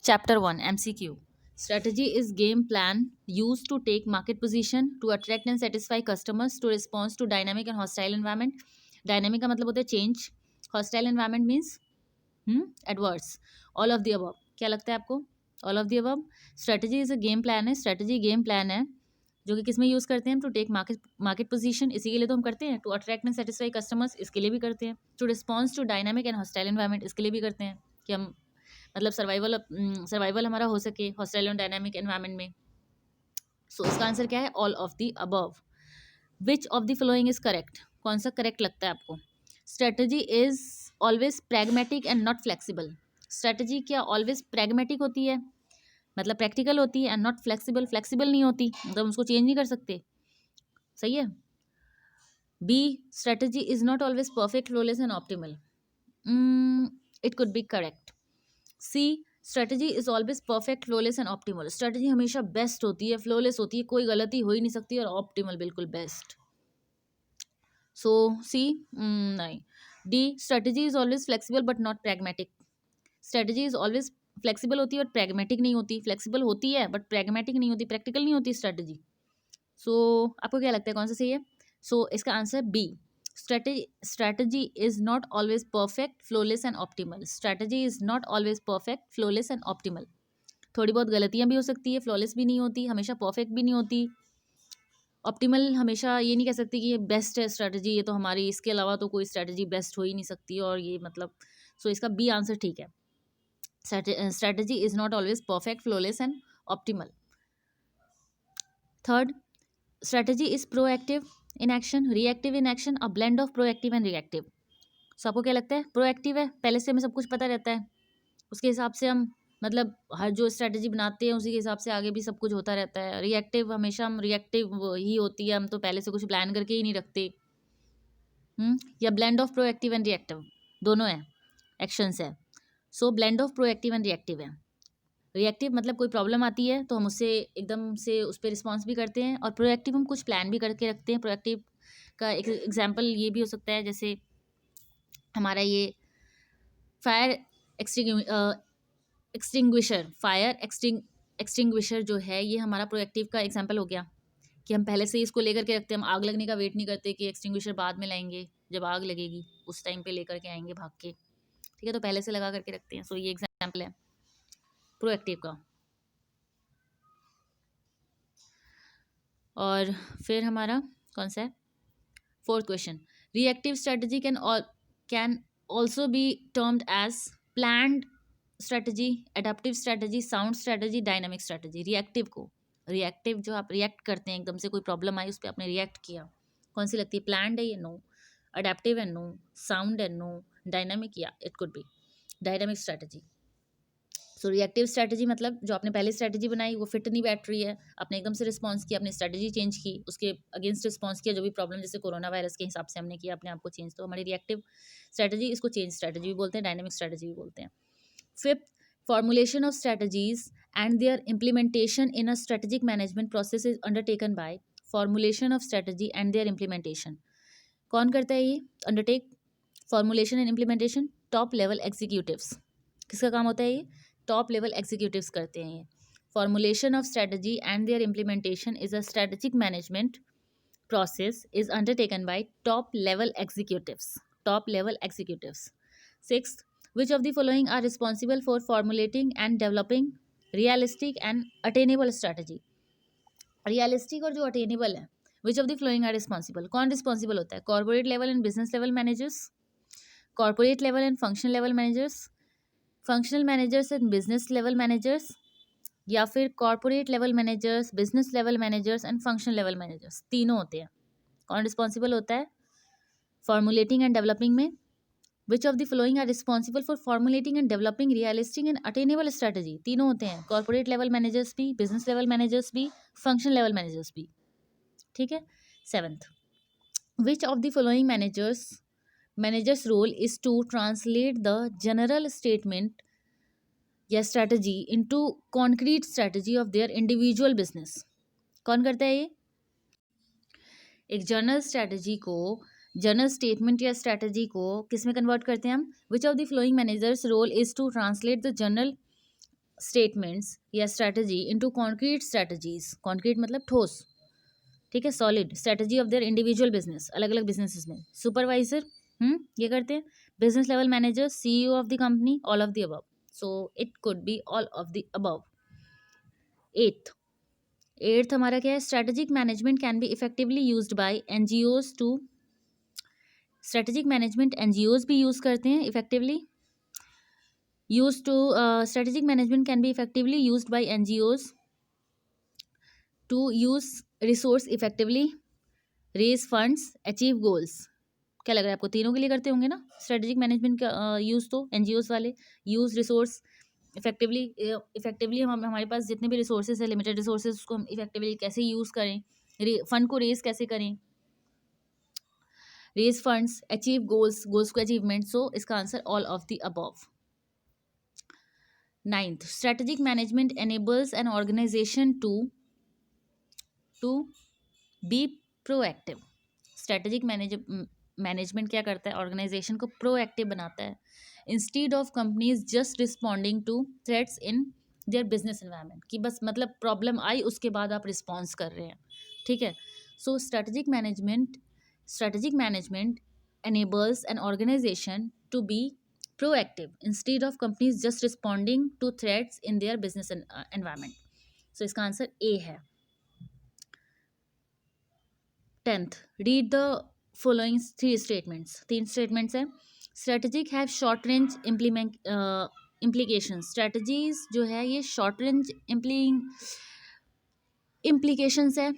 Chapter 1 MCQ. Strategy is game plan used to take market position, to attract and satisfy customers, to respond to dynamic and hostile environment. Dynamic का मतलब होता है change. Hostile environment means adverse. All of the above. क्या लगता है आपको? All of the above. Strategy is a game plan है. Strategy game plan है जो कि किस में यूज़ करते हैं हम? टू टेक मार्केट पोजीशन, इसी के लिए तो हम करते हैं. To attract and satisfy customers, इसके लिए भी करते हैं. To response to dynamic and hostile environment, इसके लिए भी करते हैं कि हम मतलब सर्वाइवल हमारा हो सके हॉस्टाइल एंड डायनामिक एनवायरनमेंट में. सो इसका आंसर क्या है? All of the above. Which of the following is correct? कौन सा करेक्ट लगता है आपको? Strategy is always pragmatic and not flexible. Strategy क्या ऑलवेज प्रैग्मेटिक होती है, मतलब प्रैक्टिकल होती है, एंड नॉट फ्लेक्सिबल, फ्लेक्सिबल नहीं होती, मतलब उसको चेंज नहीं कर सकते. सही है. B, strategy is not always perfect, flawless and optimal. It could be correct. C, strategy is always perfect, flawless and optimal. Strategy हमेशा बेस्ट होती है, फ्लॉलेस होती है, कोई गलती हो ही नहीं सकती, और ऑप्टिमल बिल्कुल बेस्ट. सो सी नहीं. D, strategy is always flexible but not pragmatic. Strategy is always flexible होती है बट प्रैग्मेटिक नहीं होती. फ्लेक्सिबल होती है बट प्रैग्मेटिक नहीं होती, प्रैक्टिकल नहीं होती स्ट्रेटजी. सो आपको क्या लगता है कौन सा सही है? सो इसका answer B. Strategy is not always perfect, flawless and optimal. Strategy is not always perfect, flawless and optimal. थोड़ी बहुत गलतियां भी हो सकती है, फ्लॉलेस भी नहीं होती, हमेशा परफेक्ट भी नहीं होती, ऑप्टिमल हमेशा ये नहीं कह सकती कि ये बेस्ट है स्ट्रेटजी, ये तो हमारी इसके अलावा तो कोई स्ट्रेटजी बेस्ट हो ही नहीं सकती, और ये मतलब. सो इसका बी आंसर ठीक है. Strategy is not always perfect, flawless and optimal. Third, strategy is proactive in action, reactive in action, a blend of proactive and reactive. So आपको क्या लगता है? प्रोएक्टिव है, पहले से हमें सब कुछ पता रहता है, उसके हिसाब से हम मतलब हर जो स्ट्रेटजी बनाते हैं उसी के हिसाब से आगे भी सब कुछ होता रहता है. रिएक्टिव, हमेशा हम रिएक्टिव ही होती है, हम तो पहले से कुछ प्लान करके ही नहीं रखते. या blend of proactive and reactive, दोनों है, एक्शंस है. So blend of proactive and reactive है. रिएक्टिव मतलब कोई प्रॉब्लम आती है तो हम उससे एकदम से उस पर रिस्पॉन्स भी करते हैं, और प्रोएक्टिव हम कुछ प्लान भी करके रखते हैं. प्रोएक्टिव का एक एग्जाम्पल ये भी हो सकता है, जैसे हमारा ये फायर एक्सटिंग्विशर जो है, ये हमारा प्रोएक्टिव का एग्जाम्पल हो गया कि हम पहले से ही इसको लेकर के रखते हैं. हम आग लगने का वेट नहीं करते कि एक्सटिंग्विशर बाद में लाएंगे, जब आग लगेगी उस टाइम पे लेकर के आएंगे भाग के. ठीक है, तो पहले से लगा करके रखते हैं. सो ये एग्जाम्पल है प्रोएक्टिव का. और फिर हमारा कौन सा है? Fourth question. Reactive strategy can also be termed as planned strategy, adaptive strategy, sound strategy, dynamic strategy. Reactive जो आप रिएक्ट करते हैं, एकदम से कोई प्रॉब्लम आई उस पर आपने रिएक्ट किया, कौन सी लगती है? प्लान्ड है ये? नो. अडेप्टिव है? नो. साउंड है? नो. डायनामिक, या it could B dynamic strategy. So reactive strategy मतलब जो आपने पहले स्ट्रेटजी बनाई वो फिट नहीं बैठ रही है, आपने एकदम से रिस्पॉन्स किया, अपनी स्ट्रेटजी चेंज की, उसके अगेंस्ट रिस्पॉन्स किया, जो भी प्रॉब्लम जैसे कोरोना वायरस के हिसाब से हमने किया अपने आप को चेंज, तो हमारी रिएक्टिव स्ट्रेटजी, इसको चेंज स्ट्रेटजी भी बोलते हैं, डायनामिक स्ट्रेटजी भी बोलते हैं. Fifth, formulation of strategies and their implementation in a strategic management process is undertaken by formulation of strategy and their implementation. कौन करता है ये undertake? Formulation and implementation top level executives. किसका काम होता है ये? टॉप लेवल एग्जीक्यूटिव्स करते हैं ये. Formulation of strategy and their implementation is a strategic management process is undertaken by top level executives. Top level executives. Sixth, which of the following are responsible for formulating and developing realistic and attainable strategy? Realistic और जो attainable है, which of the following are responsible? कौन responsible होता है? Corporate level and business level managers, corporate level and functional level managers, functional managers and business level managers, या फिर corporate level managers, business level managers and functional level managers. तीनों होते हैं. कौन responsible होता है फॉर्मुलेटिंग एंड डेवलपिंग में? Which of the following are responsible for formulating and developing realistic and attainable strategy? तीनों होते हैं, कॉर्पोरेट लेवल मैनेजर्स भी, बिजनेस लेवल मैनेजर्स भी, फंक्शनल लेवल मैनेजर्स भी. ठीक है. Seventh, which of the following managers role is to translate the general statement या strategy into concrete strategy of their individual business? कौन करता है ये? एक जनरल स्ट्रैटेजी को, जनरल स्टेटमेंट या स्ट्रैटेजी को किस में कन्वर्ट करते हैं हम? Which of the following managers role is to translate the general statements या strategy into concrete strategies, concrete मतलब ठोस, ठीक है, solid strategy of their individual business, अलग अलग बिजनेसेस में। सुपरवाइजर ये करते हैं, business level manager, CEO of the company, all of the above. So it could be all of the above. Eighth, eighth हमारा क्या है, strategic management can be effectively used by NGOs to, strategic management NGOs भी use करते हैं effectively, use to strategic management can be effectively used by NGOs to use resource effectively, raise funds, achieve goals. क्या लग रहा है आपको, तीनों के लिए करते होंगे ना स्ट्रेटेजिक मैनेजमेंट का यूज, तो एनजीओज वाले यूज रिसोर्स इफेक्टिवली, इफेक्टिवली हम हमारे पास जितने भी रिसोर्सेज है, लिमिटेड रिसोर्सेज, उसको हम इफेक्टिवली कैसे यूज़ करें, फंड को रेज कैसे करें, raise funds, achieve goals, goals को अचीवमेंट। सो इसका answer all of the above. Ninth, strategic management enables an organization to be proactive. Strategic management क्या करता है, ऑर्गेनाइजेशन को प्रोएक्टिव बनाता है, instead of companies just responding to threats in their business environment, कि बस मतलब प्रॉब्लम आई उसके बाद आप रिस्पॉन्स कर रहे हैं, ठीक है। So strategic management enables an organization to be proactive instead of companies just responding to threats in their business environment. So इसका आंसर ए है। 10th, read the following three statements, तीन स्टेटमेंट्स हैं। Strategic have short range implications, strategies जो है ये short range implications है।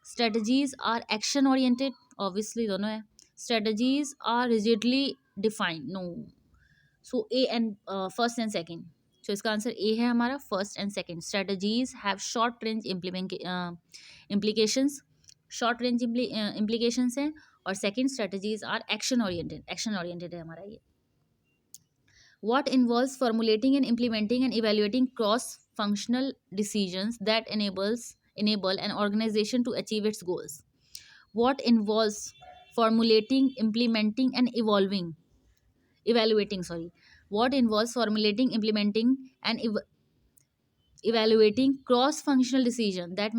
Strategies are action oriented, obviously दोनों है। Strategies are rigidly defined, no. So A and first and second, so इसका answer A है हमारा, first and second. Strategies have short range implications, short range implications हैं, और second strategies are action oriented, action oriented है हमारा ये। What involves formulating and implementing and evaluating cross-functional decisions that enable an organization to achieve its goals. What involves formulating, implementing, and evaluating. Sorry. What involves formulating, implementing, and evaluating cross-functional decisions that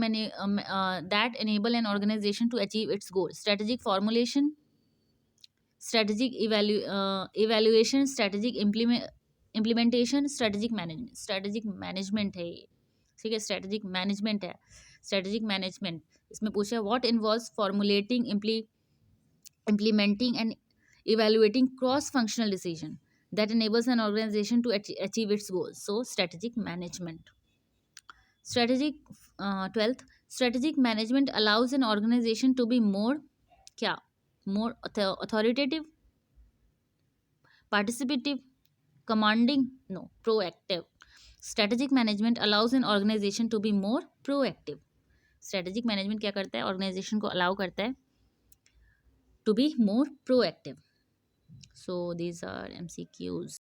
enable an organization to achieve its goals. Strategic formulation, strategic evaluation, strategic implementation, strategic management। strategic management है ये, ठीक है, strategic management है, strategic management। इसमें पूछा what involves formulating, implementing and evaluating cross functional decision that enables an organization to achieve its goals, so strategic management। strategic 12th, strategic management allows an organization to be more क्या, more authoritative, participative, commanding, no, proactive। strategic management allows an organization to be more proactive। strategic management क्या करता है, organization को allow करता है to be more proactive। so these are MCQs।